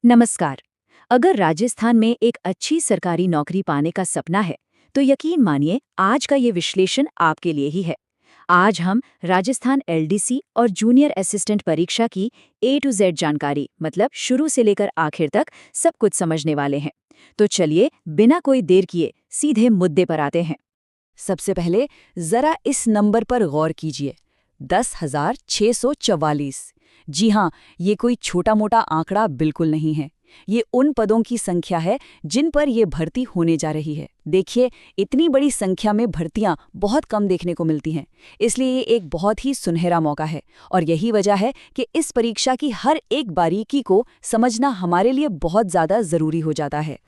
नमस्कार। अगर राजस्थान में एक अच्छी सरकारी नौकरी पाने का सपना है, तो यकीन मानिए आज का ये विश्लेषण आपके लिए ही है। आज हम राजस्थान एलडीसी और जूनियर असिस्टेंट परीक्षा की ए टू जेड जानकारी, मतलब शुरू से लेकर आखिर तक सब कुछ समझने वाले हैं। तो चलिए बिना कोई देर किए सीधे मुद्दे पर आते हैं। सबसे पहले जरा इस नंबर पर गौर कीजिए। 10,644। जी हाँ, ये कोई छोटा मोटा आंकड़ा बिल्कुल नहीं है। ये उन पदों की संख्या है जिन पर ये भर्ती होने जा रही है। देखिए, इतनी बड़ी संख्या में भर्तियां बहुत कम देखने को मिलती हैं, इसलिए ये एक बहुत ही सुनहरा मौका है। और यही वजह है कि इस परीक्षा की हर एक बारीकी को समझना हमारे लिए बहुत ज़्यादा ज़रूरी हो जाता है।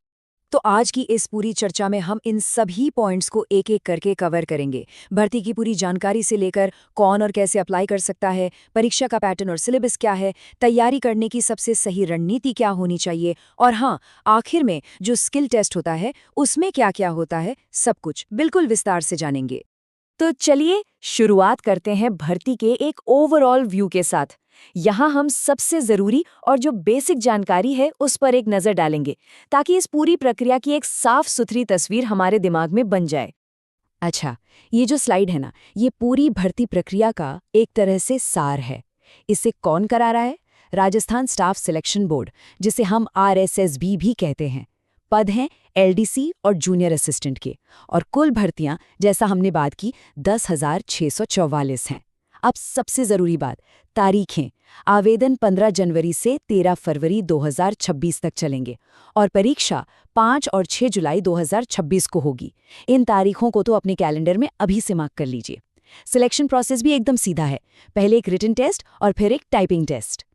तो आज की इस पूरी चर्चा में हम इन सभी पॉइंट्स को एक एक करके कवर करेंगे। भर्ती की पूरी जानकारी से लेकर कौन और कैसे अप्लाई कर सकता है, परीक्षा का पैटर्न और सिलेबस क्या है, तैयारी करने की सबसे सही रणनीति क्या होनी चाहिए, और हाँ, आखिर में जो स्किल टेस्ट होता है उसमें क्या क्या होता है, सब कुछ बिल्कुल विस्तार से जानेंगे। तो चलिए शुरुआत करते हैं भर्ती के एक ओवरऑल व्यू के साथ। यहाँ हम सबसे जरूरी और जो बेसिक जानकारी है उस पर एक नजर डालेंगे, ताकि इस पूरी प्रक्रिया की एक साफ सुथरी तस्वीर हमारे दिमाग में बन जाए। अच्छा, ये जो स्लाइड है ना, ये पूरी भर्ती प्रक्रिया का एक तरह से सार है। इसे कौन करा रहा है? राजस्थान स्टाफ सिलेक्शन बोर्ड, जिसे हम RSSB भी कहते हैं। पद हैं LDC और जूनियर असिस्टेंट के, और कुल भर्तियां, जैसा हमने बात की, 10,644 हैं। अब सबसे ज़रूरी बात, तारीखें। आवेदन 15 जनवरी से 13 फरवरी 2026 तक चलेंगे, और परीक्षा 5 और 6 जुलाई 2026 को होगी। इन तारीखों को तो अपने कैलेंडर में अभी से मार्क कर लीजिए। सिलेक्शन प्रोसेस भी एकदम सीधा है, पहले एक रिटन टेस्ट और फिर एक टाइपिंग टेस्ट।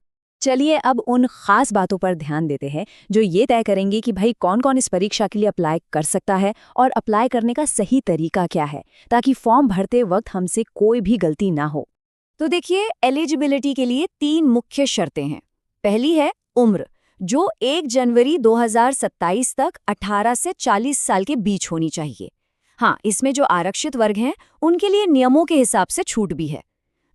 चलिए अब उन खास बातों पर ध्यान देते हैं जो ये तय करेंगे कि भाई कौन कौन इस परीक्षा के लिए अप्लाई कर सकता है और अप्लाई करने का सही तरीका क्या है, ताकि फॉर्म भरते वक्त हमसे कोई भी गलती ना हो। तो देखिए, एलिजिबिलिटी के लिए 3 मुख्य शर्तें हैं। पहली है उम्र, जो 1 जनवरी 2027 तक 18 से 40 साल के बीच होनी चाहिए। हाँ, इसमें जो आरक्षित वर्ग हैं उनके लिए नियमों के हिसाब से छूट भी है।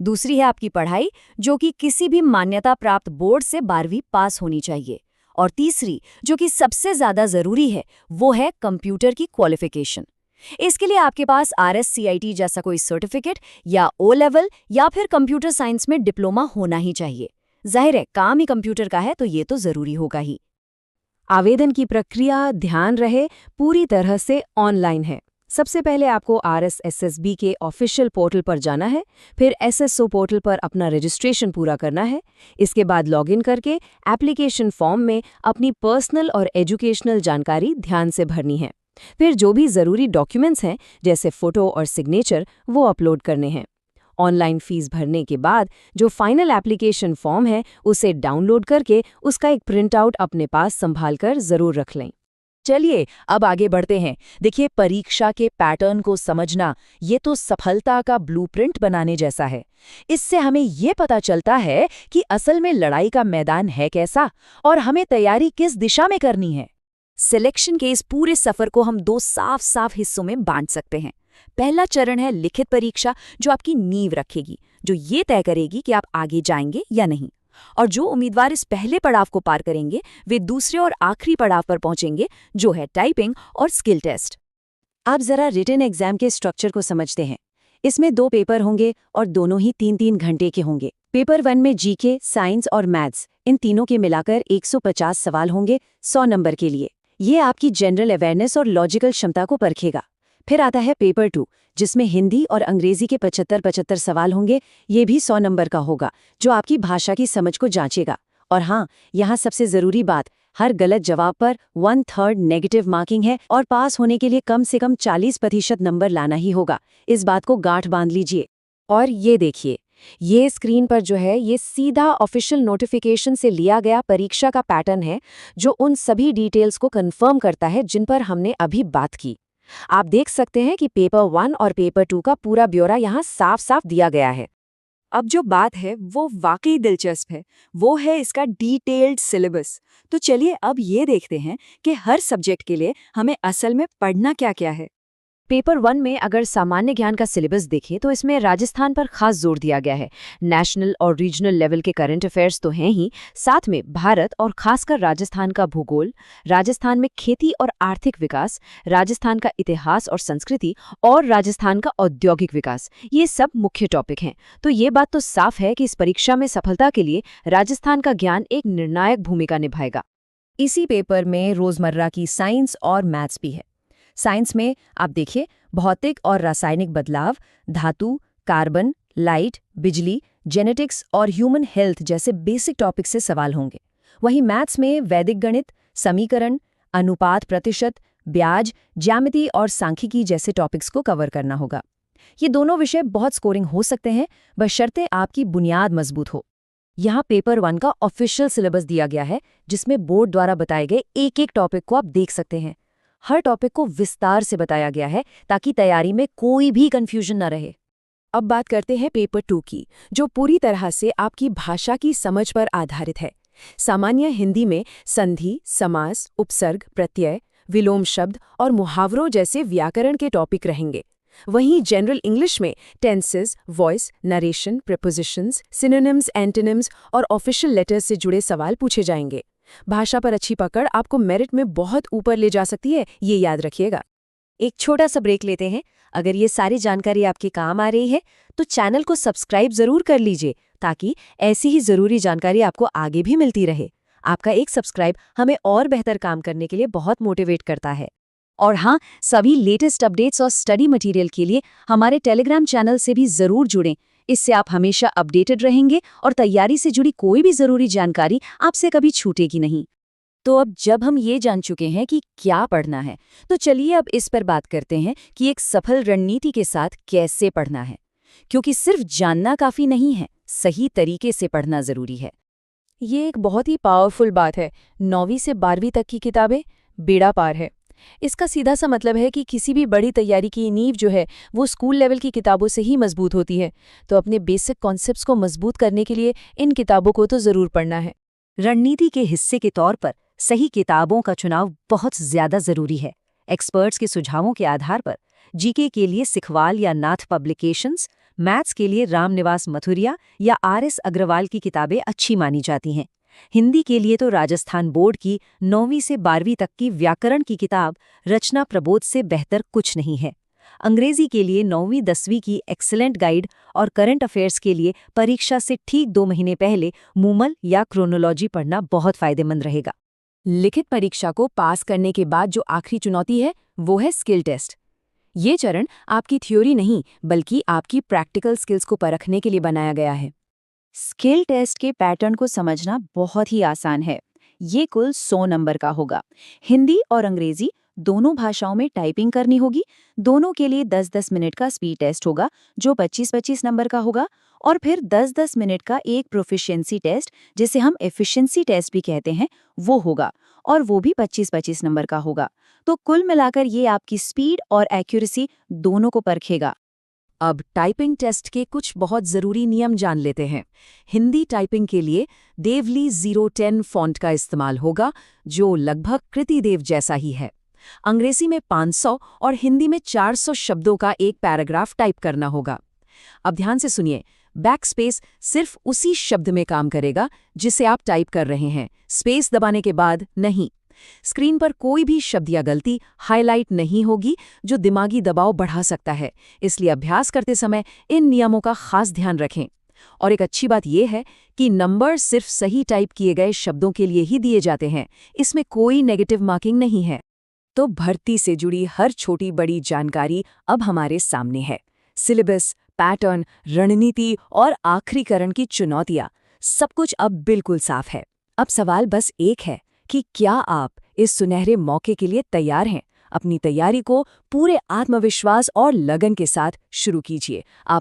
दूसरी है आपकी पढ़ाई, जो कि किसी भी मान्यता प्राप्त बोर्ड से 12वीं पास होनी चाहिए। और तीसरी, जो कि सबसे ज्यादा जरूरी है, वो है कंप्यूटर की क्वालिफिकेशन। इसके लिए आपके पास RSCIT जैसा कोई सर्टिफिकेट या O लेवल या फिर कंप्यूटर साइंस में डिप्लोमा होना ही चाहिए। जाहिर है, काम ही कंप्यूटर का है तो ये तो जरूरी होगा ही। आवेदन की प्रक्रिया, ध्यान रहे, पूरी तरह से ऑनलाइन है। सबसे पहले आपको RSSB के ऑफिशियल पोर्टल पर जाना है, फिर SSO पोर्टल पर अपना रजिस्ट्रेशन पूरा करना है। इसके बाद लॉगिन करके एप्लीकेशन फॉर्म में अपनी पर्सनल और एजुकेशनल जानकारी ध्यान से भरनी है। फिर जो भी ज़रूरी डॉक्यूमेंट्स हैं, जैसे फ़ोटो और सिग्नेचर, वो अपलोड करने हैं। ऑनलाइन फीस भरने के बाद जो फाइनल एप्लीकेशन फॉर्म है उसे डाउनलोड करके उसका एक प्रिंट आउट अपने पास संभाल कर ज़रूर रख लें। चलिए अब आगे बढ़ते हैं। देखिए, परीक्षा के पैटर्न को समझना ये तो सफलता का ब्लूप्रिंट बनाने जैसा है। इससे हमें ये पता चलता है कि असल में लड़ाई का मैदान है कैसा और हमें तैयारी किस दिशा में करनी है। सिलेक्शन के इस पूरे सफर को हम 2 साफ साफ हिस्सों में बांट सकते हैं। पहला चरण है लिखित परीक्षा, जो आपकी नींव रखेगी, जो ये तय करेगी कि आप आगे जाएंगे या नहीं। और जो उम्मीदवार इस पहले पड़ाव को पार करेंगे, वे दूसरे और आखिरी पड़ाव पर पहुंचेंगे, जो है टाइपिंग और स्किल टेस्ट। अब जरा रिटन एग्जाम के स्ट्रक्चर को समझते हैं। इसमें 2 पेपर होंगे और दोनों ही 3-3 घंटे के होंगे। पेपर 1 में जीके, साइंस और मैथ्स, इन तीनों के मिलाकर 150 सवाल होंगे 100 नंबर के लिए। ये आपकी जनरल अवेयरनेस और लॉजिकल क्षमता को परखेगा। फिर आता है पेपर 2, जिसमें हिंदी और अंग्रेजी के 75-75 सवाल होंगे। ये भी 100 नंबर का होगा, जो आपकी भाषा की समझ को जांचेगा। और हाँ, यहाँ सबसे ज़रूरी बात, हर गलत जवाब पर 1/3 नेगेटिव मार्किंग है और पास होने के लिए कम से कम 40% नंबर लाना ही होगा। इस बात को गांठ बांध लीजिए। और ये देखिए, ये स्क्रीन पर जो है, ये सीधा ऑफिशियल नोटिफिकेशन से लिया गया परीक्षा का पैटर्न है, जो उन सभी डिटेल्स को कंफर्म करता है जिन पर हमने अभी बात की। आप देख सकते हैं कि पेपर 1 और पेपर 2 का पूरा ब्यौरा यहाँ साफ साफ दिया गया है। अब जो बात है वो वाकई दिलचस्प है, वो है इसका डिटेल्ड सिलेबस। तो चलिए अब ये देखते हैं कि हर सब्जेक्ट के लिए हमें असल में पढ़ना क्या क्या है। पेपर 1 में अगर सामान्य ज्ञान का सिलेबस देखें तो इसमें राजस्थान पर खास जोर दिया गया है। नेशनल और रीजनल लेवल के करंट अफेयर्स तो हैं ही, साथ में भारत और खासकर राजस्थान का भूगोल, राजस्थान में खेती और आर्थिक विकास, राजस्थान का इतिहास और संस्कृति और राजस्थान का औद्योगिक विकास, ये सब मुख्य टॉपिक हैं। तो ये बात तो साफ है कि इस परीक्षा में सफलता के लिए राजस्थान का ज्ञान एक निर्णायक भूमिका निभाएगा। इसी पेपर में रोजमर्रा की साइंस और मैथ्स भी है। साइंस में आप देखिए भौतिक और रासायनिक बदलाव, धातु, कार्बन, लाइट, बिजली, जेनेटिक्स और ह्यूमन हेल्थ जैसे बेसिक टॉपिक से सवाल होंगे। वहीं मैथ्स में वैदिक गणित, समीकरण, अनुपात प्रतिशत, ब्याज, ज्यामिति और सांख्यिकी जैसे टॉपिक्स को कवर करना होगा। ये दोनों विषय बहुत स्कोरिंग हो सकते हैं, बशर्ते आपकी बुनियाद मजबूत हो। यहाँ पेपर 1 का ऑफिशियल सिलेबस दिया गया है, जिसमें बोर्ड द्वारा बताए गए एक एक टॉपिक को आप देख सकते हैं। हर टॉपिक को विस्तार से बताया गया है ताकि तैयारी में कोई भी कंफ्यूजन न रहे। अब बात करते हैं पेपर 2 की, जो पूरी तरह से आपकी भाषा की समझ पर आधारित है। सामान्य हिंदी में संधि, समास, उपसर्ग, प्रत्यय, विलोम शब्द और मुहावरों जैसे व्याकरण के टॉपिक रहेंगे। वहीं जनरल इंग्लिश में tenses, voice, narration, prepositions, synonyms, antonyms और ऑफिशियल लेटर्स से जुड़े सवाल पूछे जाएंगे। भाषा पर अच्छी पकड़ आपको मेरिट में बहुत ऊपर ले जा सकती है, ये याद रखिएगा। एक छोटा सा ब्रेक लेते हैं। अगर ये सारी जानकारी आपके काम आ रही है तो चैनल को सब्सक्राइब जरूर कर लीजिए, ताकि ऐसी ही जरूरी जानकारी आपको आगे भी मिलती रहे। आपका एक सब्सक्राइब हमें और बेहतर काम करने के लिए बहुत मोटिवेट करता है। और हाँ, सभी लेटेस्ट अपडेट्स और स्टडी मटेरियल के लिए हमारे टेलीग्राम चैनल से भी जरूर जुड़ें। इससे आप हमेशा अपडेटेड रहेंगे और तैयारी से जुड़ी कोई भी जरूरी जानकारी आपसे कभी छूटेगी नहीं। तो अब जब हम ये जान चुके हैं कि क्या पढ़ना है, तो चलिए अब इस पर बात करते हैं कि एक सफल रणनीति के साथ कैसे पढ़ना है। क्योंकि सिर्फ जानना काफी नहीं है, सही तरीके से पढ़ना जरूरी है। ये एक बहुत ही पावरफुल बात है। 9वीं से 12वीं तक की किताबें बेड़ा पार है। इसका सीधा सा मतलब है कि किसी भी बड़ी तैयारी की नींव जो है वो स्कूल लेवल की किताबों से ही मजबूत होती है। तो अपने बेसिक कॉन्सेप्ट्स को मजबूत करने के लिए इन किताबों को तो जरूर पढ़ना है। रणनीति के हिस्से के तौर पर सही किताबों का चुनाव बहुत ज्यादा जरूरी है। एक्सपर्ट्स के सुझावों के आधार पर जीके के लिए सिखवाल या नाथ पब्लिकेशंस, मैथ्स के लिए रामनिवास मथुरिया या RS अग्रवाल की किताबें अच्छी मानी जाती हैं। हिंदी के लिए तो राजस्थान बोर्ड की 9वीं से 12वीं तक की व्याकरण की किताब रचना प्रबोध से बेहतर कुछ नहीं है। अंग्रेजी के लिए 9वीं 10वीं की एक्सीलेंट गाइड और करंट अफेयर्स के लिए परीक्षा से ठीक 2 महीने पहले मूमल या क्रोनोलॉजी पढ़ना बहुत फायदेमंद रहेगा। लिखित परीक्षा को पास करने के बाद जो आखिरी चुनौती है वो है स्किल टेस्ट। ये चरण आपकी थ्योरी नहीं बल्कि आपकी प्रैक्टिकल स्किल्स को परखने के लिए बनाया गया है। स्किल टेस्ट के पैटर्न को समझना बहुत ही आसान है। ये कुल 100 नंबर का होगा। हिंदी और अंग्रेजी दोनों भाषाओं में टाइपिंग करनी होगी। दोनों के लिए 10-10 मिनट का स्पीड टेस्ट होगा जो 25-25 नंबर का होगा, और फिर 10-10 मिनट का एक प्रोफिशिएंसी टेस्ट जिसे हम एफिशिएंसी टेस्ट भी कहते हैं वो होगा, और वो भी 25-25 नंबर का होगा। तो कुल मिलाकर ये आपकी स्पीड और एक्यूरेसी दोनों को परखेगा। अब टाइपिंग टेस्ट के कुछ बहुत जरूरी नियम जान लेते हैं। हिंदी टाइपिंग के लिए देवली 010 फॉन्ट का इस्तेमाल होगा, जो लगभग कृतिदेव जैसा ही है। अंग्रेजी में 500 और हिंदी में 400 शब्दों का एक पैराग्राफ टाइप करना होगा। अब ध्यान से सुनिए, बैकस्पेस सिर्फ उसी शब्द में काम करेगा जिसे आप टाइप कर रहे हैं, स्पेस दबाने के बाद नहीं। स्क्रीन पर कोई भी शब्द या गलती हाईलाइट नहीं होगी जो दिमागी दबाव बढ़ा सकता है, इसलिए अभ्यास करते समय इन नियमों का खास ध्यान रखें। और एक अच्छी बात यह है कि नंबर सिर्फ सही टाइप किए गए शब्दों के लिए ही दिए जाते हैं, इसमें कोई नेगेटिव मार्किंग नहीं है। तो भर्ती से जुड़ी हर छोटी बड़ी जानकारी अब हमारे सामने है। सिलेबस, पैटर्न, रणनीति और आखिरीकरण की चुनौतियां, सब कुछ अब बिल्कुल साफ है। अब सवाल बस एक है कि क्या आप इस सुनहरे मौके के लिए तैयार हैं? अपनी तैयारी को पूरे आत्मविश्वास और लगन के साथ शुरू कीजिए। आप